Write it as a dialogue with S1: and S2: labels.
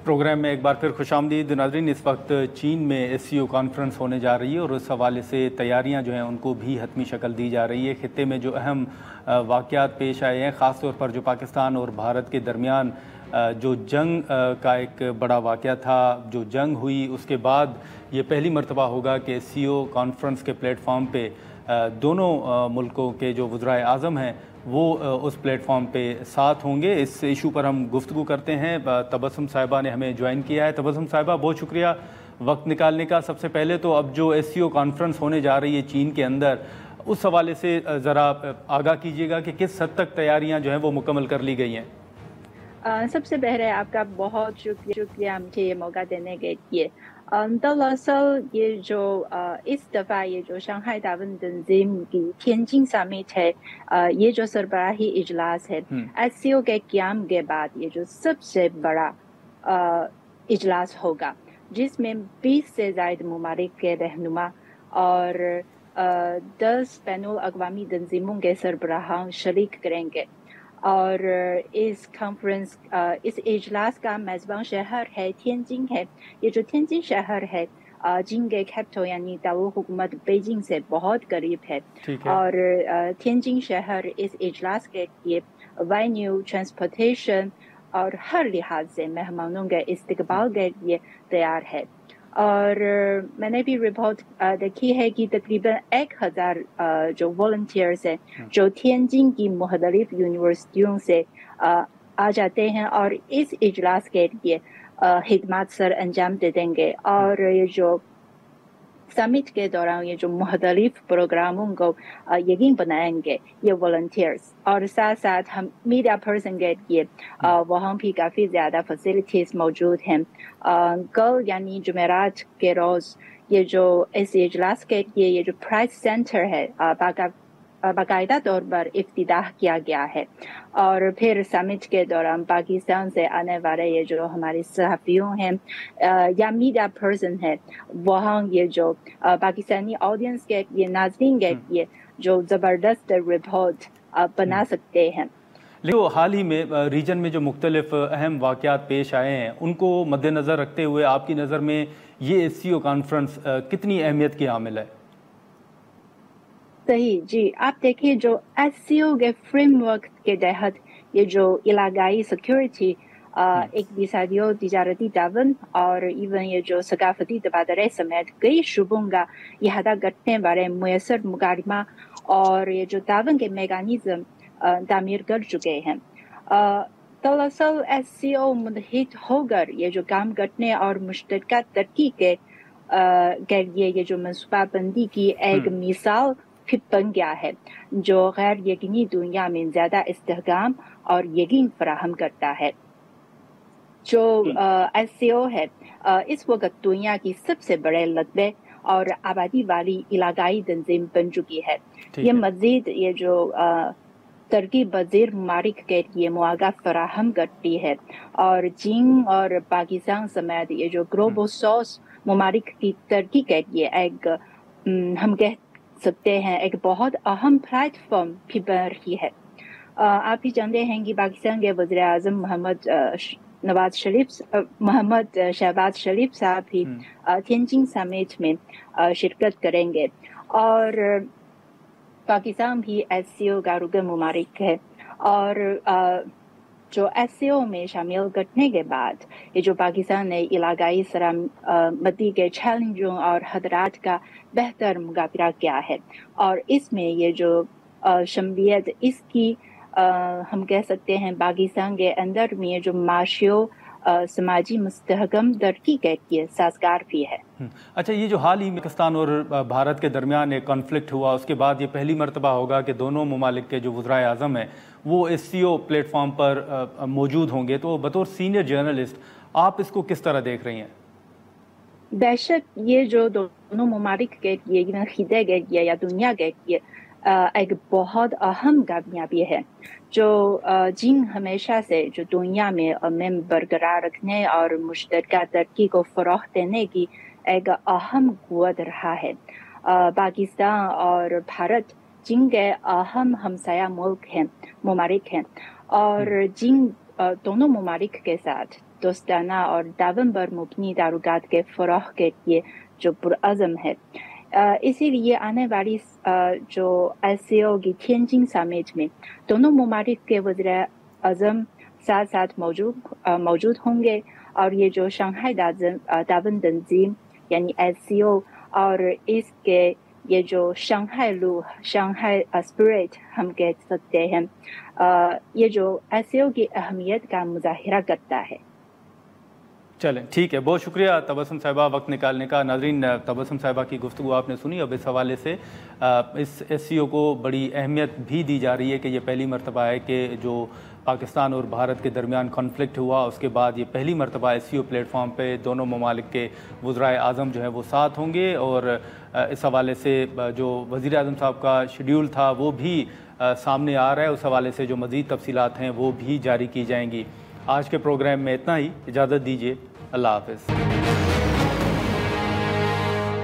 S1: Programme में एक बार फिर खुशामदीद नाज़रीन। इस वक्त चीन में एससीओ कॉन्फ्रेंस होने जा रही है और उस हवाले से तैयारियां जो हैं उनको भी हतमी शक्ल दी जा रही है। खित्ते में जो अहम वाक़यात पेश आए हैं, ख़ास तौर पर जो पाकिस्तान और भारत के दरमियान जो जंग का एक बड़ा वाक़या था, जो जंग हुई उसके बाद ये पहली मरतबा होगा कि एससीओ कॉन्फ्रेंस के प्लेटफॉर्म पे दोनों मुल्कों के जो वज़राए आज़म हैं वो उस प्लेटफॉर्म पे साथ होंगे। इस इशू पर हम गुफ्तगू करते हैं। तबस्सुम साहिबा ने हमें ज्वाइन किया है। तबस्सुम साहिबा, बहुत शुक्रिया वक्त निकालने का। सबसे पहले तो अब जो एससीओ कॉन्फ्रेंस होने जा रही है चीन के अंदर, उस हवाले से ज़रा आगाह कीजिएगा कि किस हद तक तैयारियां जो हैं वो मुकम्मल कर ली गई हैं।
S2: सबसे पहले आपका बहुत शुक्रिया मुझे ये मौका देने के लिए। दरअसल ये जो इस दफ़ा ये जो शंघाई ताउन तंजीम की तिएनजिन समिट है, ये जो सरबराही इजलास है एससीओ के क़याम के बाद ये जो सबसे बड़ा इजलास होगा, जिसमें 20 से ज़ायद ममालिक के रहनुमा और 10 बैनुल अक़वामी तंजीमों के सरबराहां शरीक करेंगे। और इस कॉन्फ्रेंस इस इजलास का मेज़बान शहर है तिएनजिन है। ये जो तिएनजिन शहर है चीन के कैपिटल यानी दारुल-हुकूमत बीजिंग से बहुत करीब है। और तिएनजिन शहर इस इजलास के लिए वेन्यू, ट्रांसपोर्टेशन और हर लिहाज से मेहमानों के इस्तकबाल के लिए तैयार है। और मैंने भी रिपोर्ट देखी है कि तकरीबन 1000 जो वॉलंटियर्स हैं जो तिएनजिन की मुख्तलिफ यूनिवर्सिटियों से आ जाते हैं और इस इजलास के लिए खिदमत सर अंजाम दे देंगे। और ये जो समिट के दौरान ये जो मुख्तलिफ प्रोग्रामों को यकीन बनाएंगे ये वॉलंटियर्स, और साथ साथ हम मीडिया पर्सन के लिए वहाँ भी काफ़ी ज़्यादा फैसिलिटीज़ मौजूद हैं। कल यानी जुमेरात के रोज़ ये जो इस इजलास के लिए ये जो प्रेस सेंटर है बाकायदा तौर पर इफ्तिताह किया गया है। और फिर समिट के दौरान पाकिस्तान से आने वाले ये जो हमारे सहाफ़ियों हैं या मीडिया पर्सन है, वहाँ ये जो पाकिस्तानी ऑडियंस के लिए, नाज़रीन के लिए जो ज़बरदस्त रिपोर्ट बना सकते हैं।
S1: लेकिन हाल ही में रीजन में जो मुख्तलिफ अहम वाक़यात पेश आए हैं उनको मद्देनज़र रखते हुए आपकी नज़र में ये एससीओ कॉन्फ्रेंस कितनी अहमियत की हामिल है?
S2: सही जी, आप देखिए जो एससीओ के फ्रेमवर्क के तहत ये जो इलाकाई सिक्योरिटी, इक़्तिसादी और तिजारती ताउन और इवन ये जो सकाफती तबादले समेत कई शुबों का इहाता करने वाले मुयस्सर मुकारमा और ये जो ताउन के मेकानिज़म तामीर कर चुके हैं। दरअसल एससीओ मुत्तहिद होकर ये जो काम करने और मुश्तरका तरक्की के लिए ये जो मनसूबाबंदी की एक मिसाल फिर बन गया है, जो गैर यकीनी दुनिया में ज़्यादा इस्तेहकाम और यकीन फराहम करता है। जो एससीओ है इस वक्त दुनिया की सबसे बड़े रकबे और आबादी वाली इलाकाई तंजीम बन चुकी है। ये मज़ीद ये जो तरक्की पज़ीर ममालिक के लिए मौक़ा फराहम करती है और चीन और पाकिस्तान समेत ये जो ग्लोबल साउथ ममालिक की तरक्की के लिए एक हम कह सकते हैं एक बहुत अहम प्लेटफॉर्म भी बन रही है। आप भी जानते हैं कि पाकिस्तान के वज़ीर आज़म मोहम्मद शहबाज शरीफ साहब भी तिएनजिन समिट में शिरकत करेंगे और पाकिस्तान भी एससीओ का रुकन ममालिक है। और जो एससीओ में शामिल करने के बाद ये जो पाकिस्तान ने इलाकाई सलामती के चैलेंजों और खतरात का बेहतर मुकाबला किया है और इसमें ये जो शमूलियत इसकी हम कह सकते हैं पाकिस्तान के अंदर में ये जो माशियो समाजी मुस्तहकम तरक्की के लिए साजगार भी है।
S1: अच्छा, ये जो हाल ही में पाकिस्तान और भारत के दरमियान एक कॉन्फ्लिक्ट हुआ, उसके बाद ये पहली मरतबा होगा कि दोनों ममालिक के जो वज़राए आज़म हैं वो एससीओ प्लेटफॉर्म पर मौजूद होंगे। तो बतौर सीनियर जर्नलिस्ट आप इसको किस तरह देख रही हैं?
S2: बेशक ये जो दोनों ममालिक के लिए, खिते के लिए या दुनिया के लिए एक बहुत अहम कामयाबी है। जो चीन हमेशा से जो दुनिया में अमन बरकरार रखने और मुश्तरका तरक्की को फ़रोग़ देने की एक अहम क़ुव्वत रहा है। पाकिस्तान और भारत चीन के अहम हमसाया मुल्क हैं, ममालिक हैं और चीन दोनों ममालिक के साथ दोस्ताना और दावन पर मुबनी ताल्लुकात के फरोग़ के लिए जो पुरअज़म है। इसीलिए आने वाली जो एससीओ की थिएनजिन समिट में दोनों ममालिक के वज़ीर-ए-आज़म साथ साथ मौजूद होंगे और ये जो शंघाई ताउन तंजीम यानी एससीओ और इसके ये जो शंघाई स्पिरिट हम कह सकते हैं, ये जो एससीओ की अहमियत का मुज़ाहिरा करता है।
S1: चलें, ठीक है, बहुत शुक्रिया तबस्सुम साहिबा वक्त निकालने का। नाज़रीन, तबस्सुम साहिबा की गुफ्तगू आपने सुनी। अब इस हवाले से इस एससीओ को बड़ी अहमियत भी दी जा रही है कि ये पहली मरतबा है कि जो पाकिस्तान और भारत के दरमियान कॉन्फ्लिक्ट हुआ, उसके बाद ये पहली मरतबा एससीओ प्लेटफॉर्म पे दोनों ममालिक के वज़राए-आज़म जो है वो साथ होंगे। और इस हवाले से जो वज़ीर-ए-आज़म साहब का शेड्यूल था वो भी सामने आ रहा है। उस हवाले से जो मज़ीद तफसीलात हैं वो भी जारी की जाएंगी। आज के प्रोग्राम में इतना ही, इजाज़त दीजिए, अल्लाह हाफ़िज़।